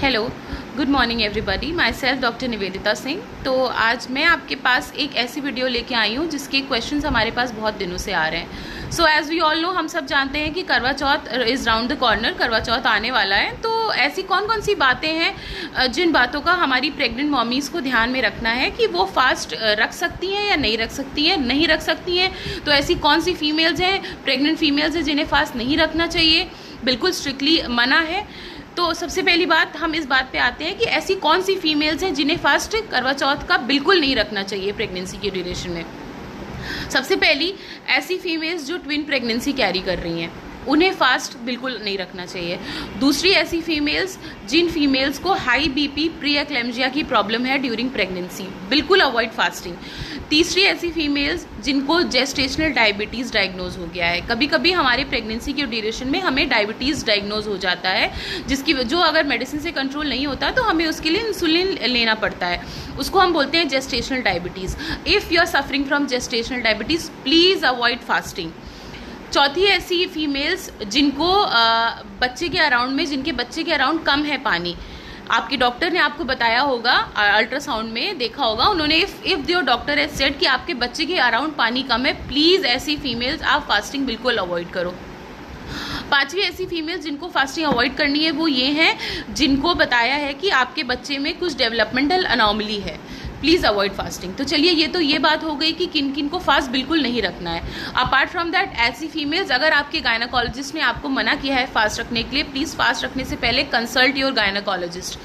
Hello, good morning everybody. My self doctor Nivedita Singh. तो आज मैं आपके पास एक ऐसी वीडियो लेके आई हूँ जिसके क्वेश्चंस हमारे पास बहुत दिनों से आ रहे हैं। So as we all know, हम सब जानते हैं कि Karwa Chauth is round the corner, Karwa Chauth आने वाला है। तो ऐसी कौन कौन सी बातें हैं जिन बातों का हमारी प्रेग्नेंट मॉमीज़ को ध्यान में रखना है कि वो फास्ट रख सकती हैं या नहीं रख सकती हैं। नहीं रख सकती हैं तो ऐसी कौन सी फीमेल्स हैं, प्रेग्नेंट फीमेल्स हैं जिन्हें फास्ट नहीं रखना चाहिए, बिल्कुल स्ट्रिक्टली मना है। तो सबसे पहली बात हम इस बात पे आते हैं कि ऐसी कौन सी फीमेल्स हैं जिन्हें फास्ट करवा चौथ का बिल्कुल नहीं रखना चाहिए प्रेगनेंसी के ड्यूरेशन में। सबसे पहली ऐसी फीमेल्स जो ट्विन प्रेगनेंसी कैरी कर रही हैं, उन्हें फास्ट बिल्कुल नहीं रखना चाहिए। दूसरी ऐसी फीमेल्स जिन फीमेल्स को हाई बीपी, प्री एक्लेम्जिया की प्रॉब्लम है ड्यूरिंग प्रेगनेंसी, बिल्कुल अवॉइड फास्टिंग। तीसरी ऐसी फीमेल्स जिनको जेस्टेशनल डायबिटीज़ डायग्नोज हो गया है। कभी कभी हमारे प्रेगनेंसी के ड्यूरेशन में हमें डायबिटीज़ डायग्नोज हो जाता है, जो अगर मेडिसिन से कंट्रोल नहीं होता तो हमें उसके लिए इंसुलिन लेना पड़ता है। उसको हम बोलते हैं gestational diabetes. If you are suffering from gestational diabetes, please avoid fasting. चौथी ऐसी फीमेल्स जिनको बच्चे के अराउंड कम है पानी, आपके डॉक्टर ने आपको बताया होगा, अल्ट्रासाउंड में देखा होगा उन्होंने, if your doctor has said कि आपके बच्चे के अराउंड पानी कम है, प्लीज़ ऐसी फीमेल्स आप फास्टिंग बिल्कुल अवॉइड करो। पांचवी ऐसी फीमेल्स जिनको फास्टिंग अवॉइड करनी है वो ये हैं जिनको बताया है कि आपके बच्चे में कुछ डेवलपमेंटल अनोमली है, प्लीज़ अवॉइड फास्टिंग। तो चलिए, ये बात हो गई कि किन किन को फास्ट बिल्कुल नहीं रखना है। अपार्ट फ्रॉम दैट, ऐसी फीमेल्स अगर आपके गायनाकोलॉजिस्ट ने आपको मना किया है फास्ट रखने के लिए, प्लीज़ फास्ट रखने से पहले कंसल्ट योर गायनाकोलॉजिस्ट,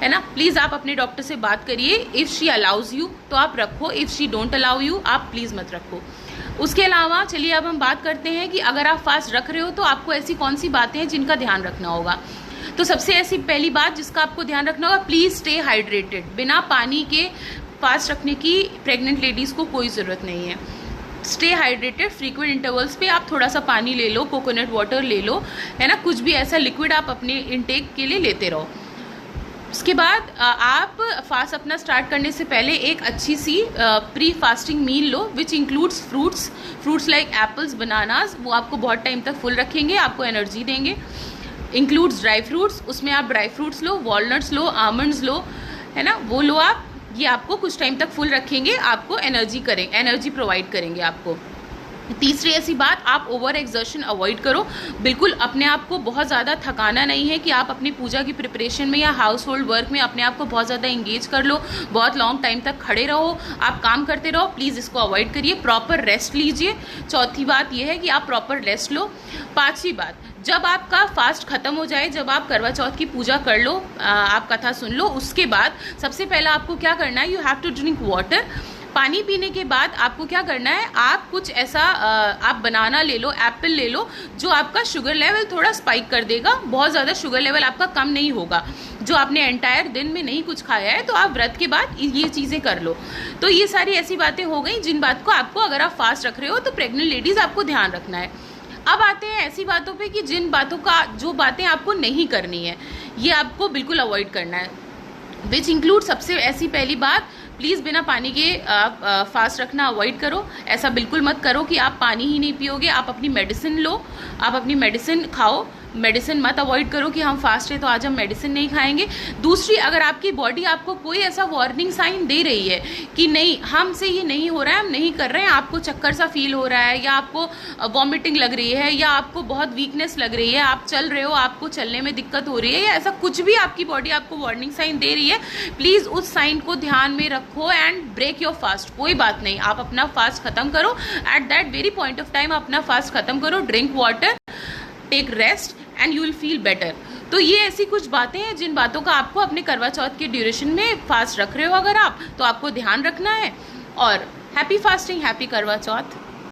है ना। प्लीज़ आप अपने डॉक्टर से बात करिए। इफ़ शी अलाउज यू तो आप रखो, if she don't allow you आप प्लीज़ मत रखो। उसके अलावा चलिए अब हम बात करते हैं कि अगर आप फास्ट रख रहे हो तो आपको ऐसी कौन सी बातें हैं जिनका ध्यान रखना होगा। तो सबसे ऐसी पहली बात जिसका आपको ध्यान रखना होगा, प्लीज़ स्टे हाइड्रेटेड। बिना पानी के फास्ट रखने की प्रेग्नेंट लेडीज़ को कोई ज़रूरत नहीं है। स्टे हाइड्रेटेड, फ्रीक्वेंट इंटरवल्स पे आप थोड़ा सा पानी ले लो, कोकोनट वाटर ले लो, है ना, कुछ भी ऐसा लिक्विड आप अपने इंटेक के लिए लेते रहो। उसके बाद आप फास्ट अपना स्टार्ट करने से पहले एक अच्छी सी प्री फास्टिंग मील लो which includes fruits like apples, bananas. वो आपको बहुत टाइम तक फुल रखेंगे, आपको एनर्जी देंगे। इंक्लूड्स ड्राई फ्रूट्स, उसमें आप ड्राई फ्रूट्स लो, वॉलनट्स लो, आमंड्स लो, है ना, वो लो आप। ये आपको कुछ टाइम तक फुल रखेंगे, आपको एनर्जी प्रोवाइड करेंगे आपको। तीसरी ऐसी बात, आप ओवर एक्सर्शन अवॉइड करो। बिल्कुल अपने आप को बहुत ज़्यादा थकाना नहीं है कि आप अपनी पूजा की प्रिपरेशन में या हाउस होल्ड वर्क में अपने आप को बहुत ज़्यादा इंगेज कर लो, बहुत लॉन्ग टाइम तक खड़े रहो, आप काम करते रहो। प्लीज़ इसको अवॉइड करिए, प्रॉपर रेस्ट लीजिए। चौथी बात यह है कि आप प्रॉपर रेस्ट लो। पांचवी बात, जब आपका फास्ट खत्म हो जाए, जब आप करवा चौथ की पूजा कर लो, आप कथा सुन लो, उसके बाद सबसे पहला आपको क्या करना है, you have to drink water. पानी पीने के बाद आपको क्या करना है, आप कुछ ऐसा आप बनाना ले लो, एप्पल ले लो, जो आपका शुगर लेवल थोड़ा स्पाइक कर देगा। बहुत ज़्यादा शुगर लेवल आपका कम नहीं होगा। जो आपने एंटायर दिन में नहीं कुछ खाया है तो आप व्रत के बाद ये चीज़ें कर लो। तो ये सारी ऐसी बातें हो गई जिन बात को आपको, अगर आप फास्ट रख रहे हो तो प्रेग्नेंट लेडीज़ आपको ध्यान रखना है। अब आते हैं ऐसी बातों पे कि जो बातें आपको नहीं करनी है, ये आपको बिल्कुल अवॉइड करना है। विच इंक्लूड, सबसे ऐसी पहली बात, प्लीज़ बिना पानी के आप फास्ट रखना अवॉइड करो। ऐसा बिल्कुल मत करो कि आप पानी ही नहीं पियोगे। आप अपनी मेडिसिन लो, आप अपनी मेडिसिन खाओ। मेडिसिन मत अवॉइड करो कि हम फास्ट है तो आज हम मेडिसिन नहीं खाएंगे। दूसरी, अगर आपकी बॉडी आपको कोई ऐसा वार्निंग साइन दे रही है कि नहीं, हमसे ये नहीं हो रहा है, हम नहीं कर रहे हैं, आपको चक्कर सा फील हो रहा है या आपको वॉमिटिंग लग रही है या आपको बहुत वीकनेस लग रही है, आप चल रहे हो, आपको चलने में दिक्कत हो रही है, या ऐसा कुछ भी आपकी बॉडी आपको वार्निंग साइन दे रही है, प्लीज़ उस साइन को ध्यान में रखो एंड ब्रेक योर फास्ट। कोई बात नहीं, आप अपना फास्ट खत्म करो। At that very point of time अपना फास्ट खत्म करो, drink water, take rest and you will feel better. तो ये ऐसी कुछ बातें हैं जिन बातों का आपको अपने करवा चौथ के ड्यूरेशन में फास्ट रख रहे हो अगर आप, तो आपको ध्यान रखना है। और हैप्पी फास्टिंग, हैप्पी करवा चौथ।